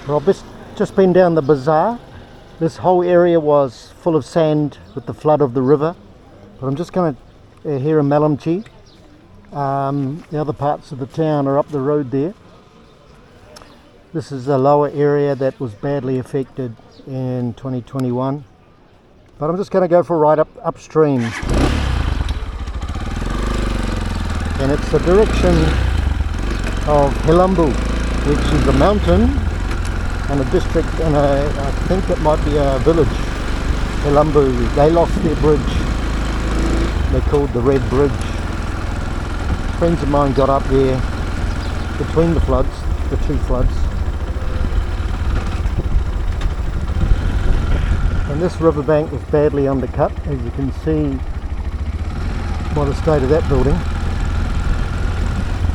Well, I've just been down the bazaar. This whole area was full of sand with the flood of the river. But I'm just going to here in Melamchi. The other parts of the town are up the road there. This is a lower area that was badly affected in 2021. But I'm just going to go for a ride upstream. And it's the direction of Helambu, which is a mountain and a district, and I think it might be a village. Helambu, they lost their bridge. They called the Red Bridge. Friends of mine got up there between the floods, the two floods. And this riverbank was badly undercut, as you can see by the state of that building.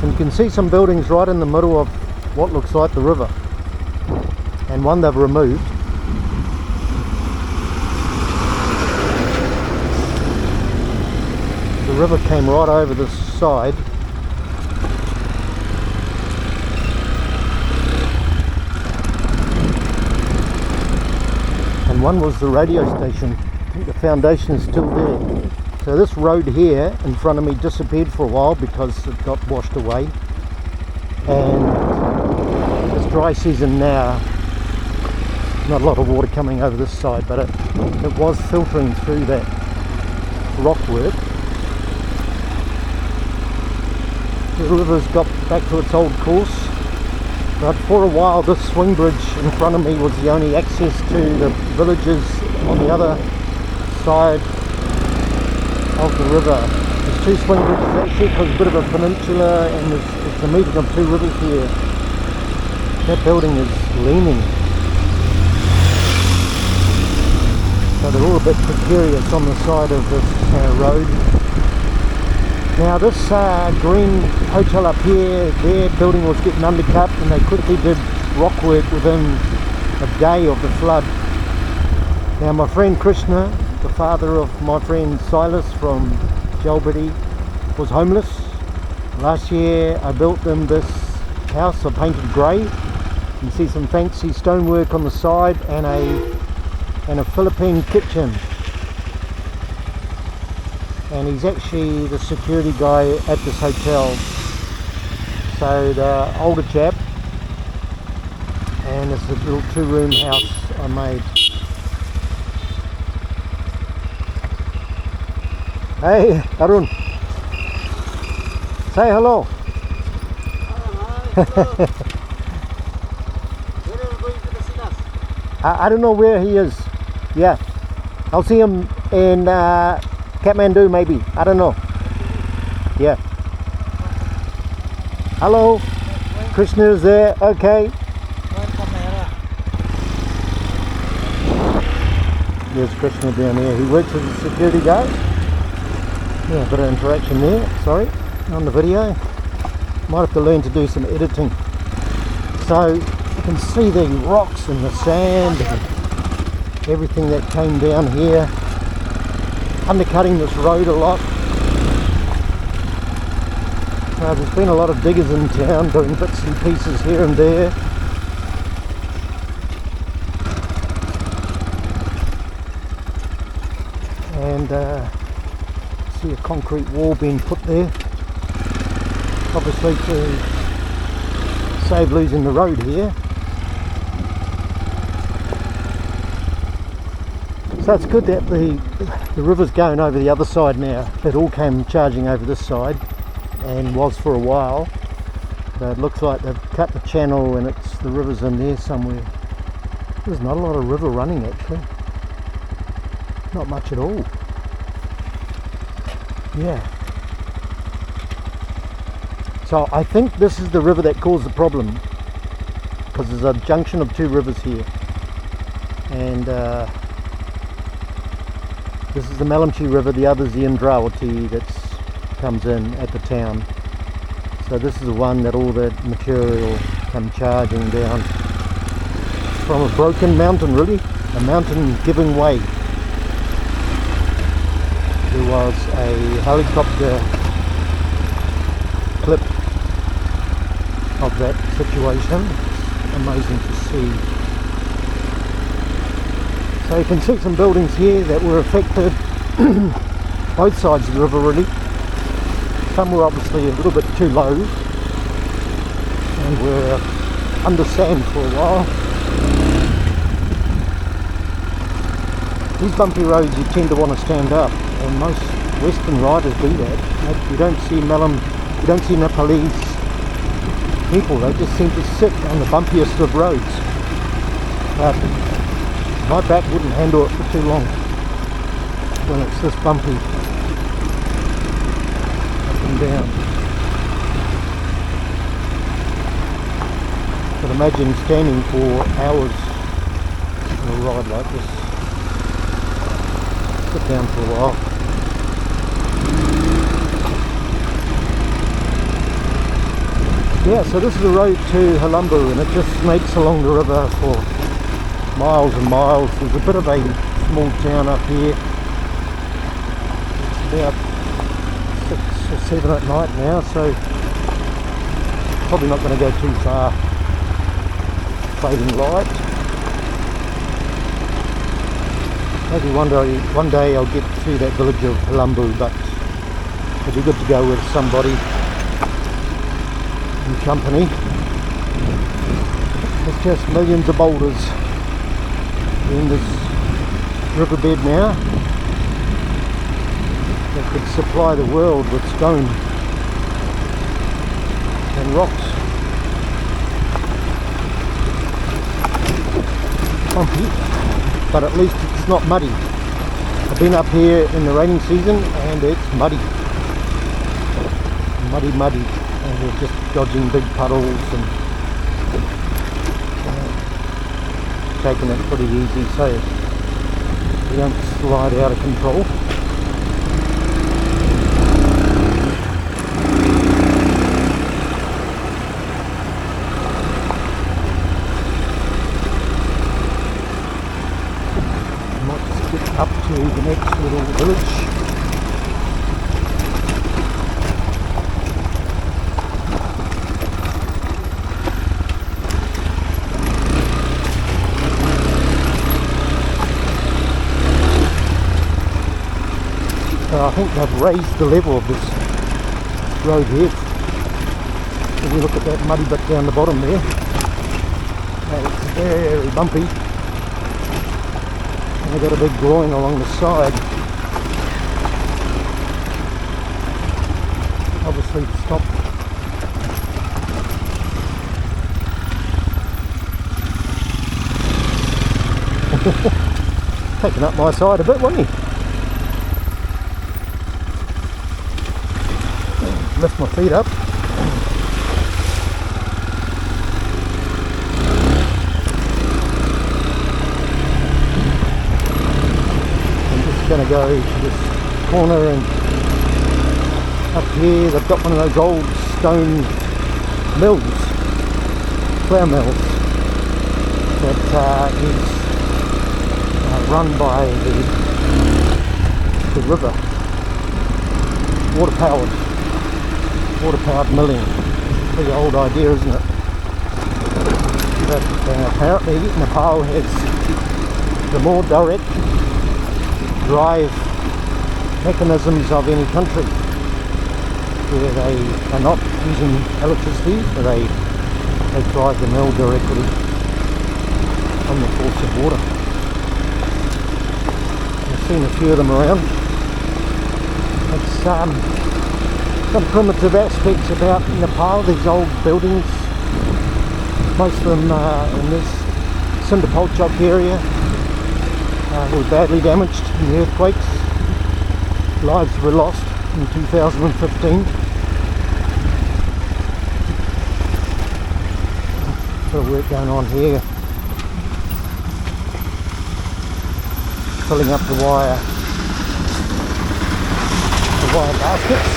And you can see some buildings right in the middle of what looks like the river, and one they've removed. The river came right over the side. And one was the radio station. I think the foundation is still there. So this road here in front of me disappeared for a while because it got washed away. And it's dry season now. Not a lot of water coming over this side, but it was filtering through that rockwork. The river's got back to its old course, but for a while this swing bridge in front of me was the only access to the villages on the other side of the river. There's two swing bridges actually because it's a bit of a peninsula, and it's the meeting of two rivers here. That building is leaning, so they're all a bit precarious on the side of this road. Now this green hotel up here, their building was getting undercut, and they quickly did rock work within a day of the flood. Now my friend Krishna, the father of my friend Silas from Jalbidi, was homeless. Last year I built them this house. I painted grey. You can see some fancy stonework on the side and a Philippine kitchen. And he's actually the security guy at this hotel. So the older chap, and it's a little two-room house I made. Hey Arun, say hello. I don't know where he is. Yeah, I'll see him in Kathmandu maybe. I don't know. Yeah. Hello. Krishna is there. Okay. There's Krishna down there. He works as a security guard. Yeah, a bit of interaction there. Sorry, on the video. Might have to learn to do some editing. So you can see the rocks and the sand and everything that came down here, undercutting this road a lot. There's been a lot of diggers in town doing bits and pieces here and there. And see a concrete wall being put there, obviously to save losing the road here. So it's good that the river's going over the other side now. It all came charging over this side and was for a while, but it looks like they've cut the channel and the river's in there somewhere. There's not a lot of river running actually, not much at all. Yeah, so I think this is the river that caused the problem, because there's a junction of two rivers here, and this is the Melamchi river, the other is the Indrawati that comes in at the town. So this is the one that all the material come charging down from a broken mountain, really, a mountain giving way. There was a helicopter clip of that situation. amazing to see. So you can see some buildings here that were affected, both sides of the river really. Some were obviously a little bit too low and were under sand for a while. These bumpy roads you tend to want to stand up, and most Western riders do that. You don't see you don't see Nepalese people, they just seem to sit on the bumpiest of roads. But my back wouldn't handle it for too long when it's this bumpy, up and down. But imagine standing for hours on a ride like this. Sit down for a while. Yeah, so this is the road to Halambu, and it just snakes along the river for miles and miles. There's a bit of a small town up here. It's about 6 or 7 at night now, so probably not going to go too far. Fading light. Maybe one day I'll get to that village of Halambu, but it'd be good to go with somebody in company. There's just millions of boulders in this riverbed now that could supply the world with stone and rocks. Bumpy, but at least it's not muddy. I've been up here in the raining season and it's muddy. Muddy, and we're just dodging big puddles and taking it pretty easy so we don't slide out of control. Up to the next little village. So I think they've raised the level of this road here. If you look at that muddy bit down the bottom there, it's very bumpy. They've got a big groin along the side, obviously to stop taking up my side a bit, wasn't he? Lift my feet up. Going to go to this corner, and up here they've got one of those old stone mills, flour mills, that is run by the river, water powered milling. Pretty old idea, isn't it? But apparently Nepal has the more direct drive mechanisms of any country, where they are not using electricity, but they drive the mill directly from the force of water. I've seen a few of them around. It's some primitive aspects about Nepal, these old buildings, most of them in this Sindupolchok area were badly damaged in the earthquakes. Lives were lost in 2015. Bit of work going on here, filling up the wire baskets.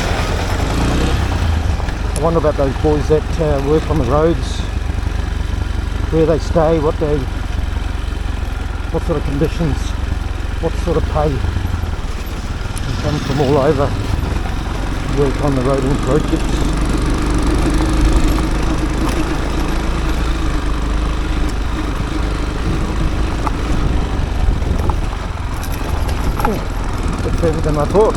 I wonder about those boys that work on the roads, where they stay, what sort of conditions, what sort of pay. They come from all over, work on the roading projects. than I thought.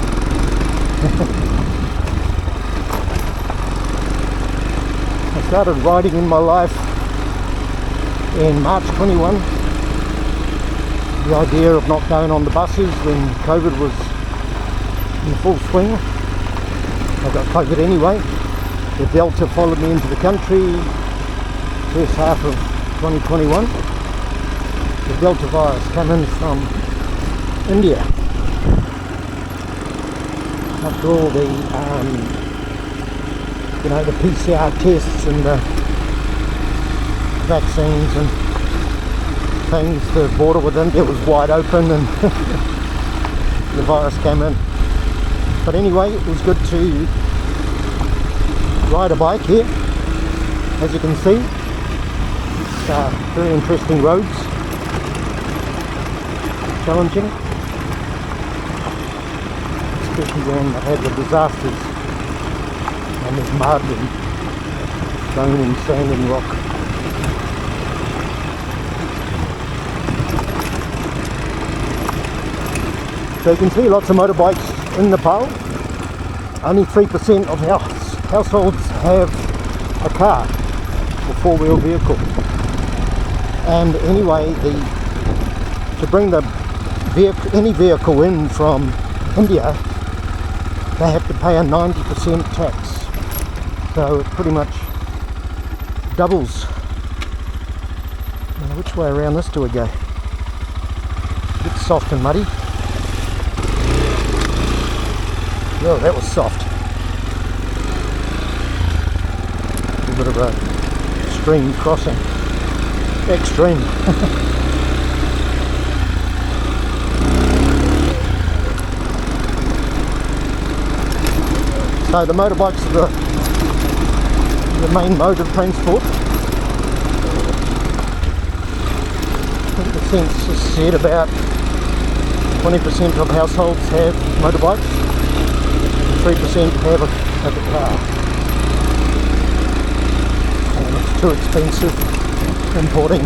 I started riding in my life in March 21. The idea of not going on the buses when COVID was in full swing. I got COVID anyway. The Delta followed me into the country first half of 2021. The Delta virus came in from India. After all the the PCR tests and the vaccines and things, the border with India was wide open and the virus came in. But anyway, it was good to ride a bike here. As you can see, it's very interesting roads, challenging, especially when I had the disasters and there's mud and stone and sand and rock. So you can see lots of motorbikes in Nepal. Only 3% of households have a car or four-wheel vehicle. And anyway, to bring any vehicle in from India, they have to pay a 90% tax. So it pretty much doubles. Now, which way around this do we go? A bit soft and muddy. Oh, that was soft. A bit of a stream crossing. Extreme. So the motorbikes are the main mode of transport. I think the census said about 20% of households have motorbikes, and 3% have a car. And it's too expensive importing,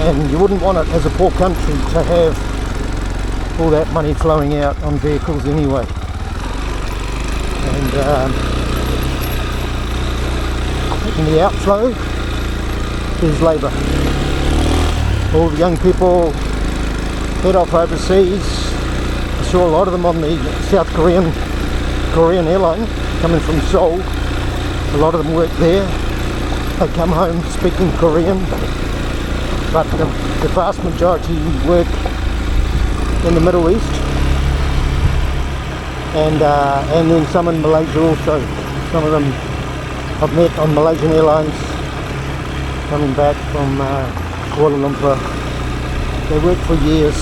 and you wouldn't want it as a poor country to have all that money flowing out on vehicles anyway. And in the outflow is labour. All the young people head off overseas. I saw a lot of them on the South Korean airline coming from Seoul. A lot of them work there. They come home speaking Korean, but the vast majority work in the Middle East, and then some in Malaysia also. Some of them I've met on Malaysian Airlines coming back from Kuala Lumpur. They work for years,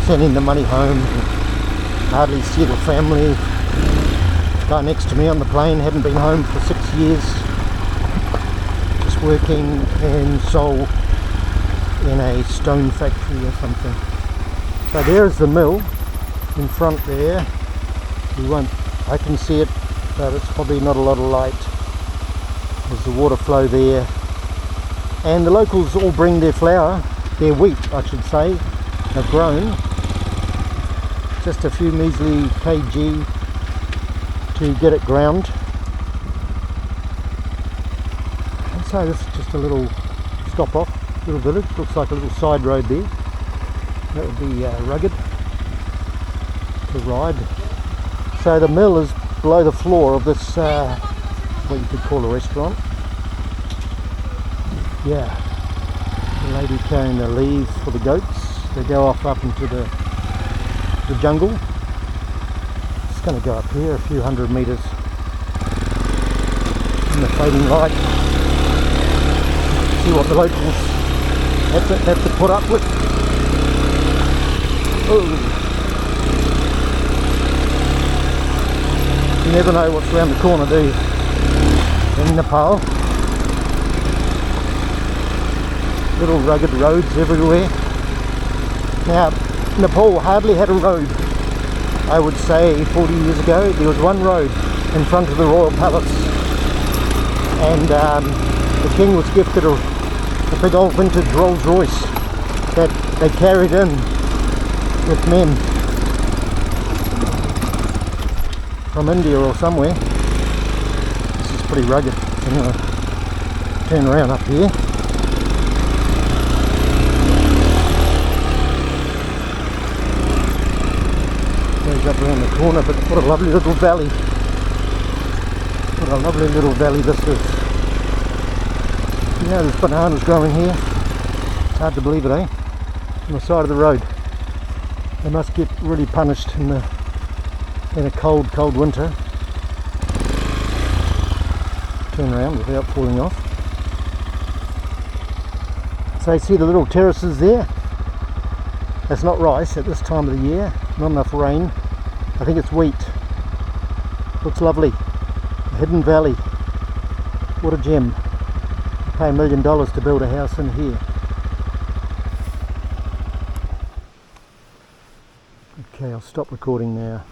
sending the money home, hardly see the family. The guy next to me on the plane hadn't been home for 6 years, just working in Seoul in a stone factory or something. So there's the mill in front there. I can see it, but it's probably not a lot of light. There's the water flow there, and the locals all bring their flour, their wheat I should say, have grown, just a few measly kg to get it ground. And so this is just a little stop off, little village, looks like a little side road there. That would be rugged to ride. So the mill is below the floor of this, what you could call a restaurant. Yeah, the lady carrying the leaves for the goats. They go off up into the jungle. It's going to go up here a few hundred metres in the fading light. See what the locals have to put up with. Oh. You never know what's around the corner, do you? In Nepal. Little rugged roads everywhere. Now, Nepal hardly had a road. I would say 40 years ago there was one road in front of the royal palace, and the king was gifted a big old vintage Rolls Royce that they carried in with men from India or somewhere. This is pretty rugged. So I'm going to turn around up here. Goes up around the corner, but what a lovely little valley. What a lovely little valley this is. You know, there's bananas growing here. It's hard to believe it, eh? On the side of the road. They must get really punished in a cold winter. Turn around without falling off. So you see the little terraces there? That's not rice at this time of the year. Not enough rain. I think it's wheat. Looks lovely. A hidden valley. What a gem. You pay $1 million to build a house in here. Okay, I'll stop recording now.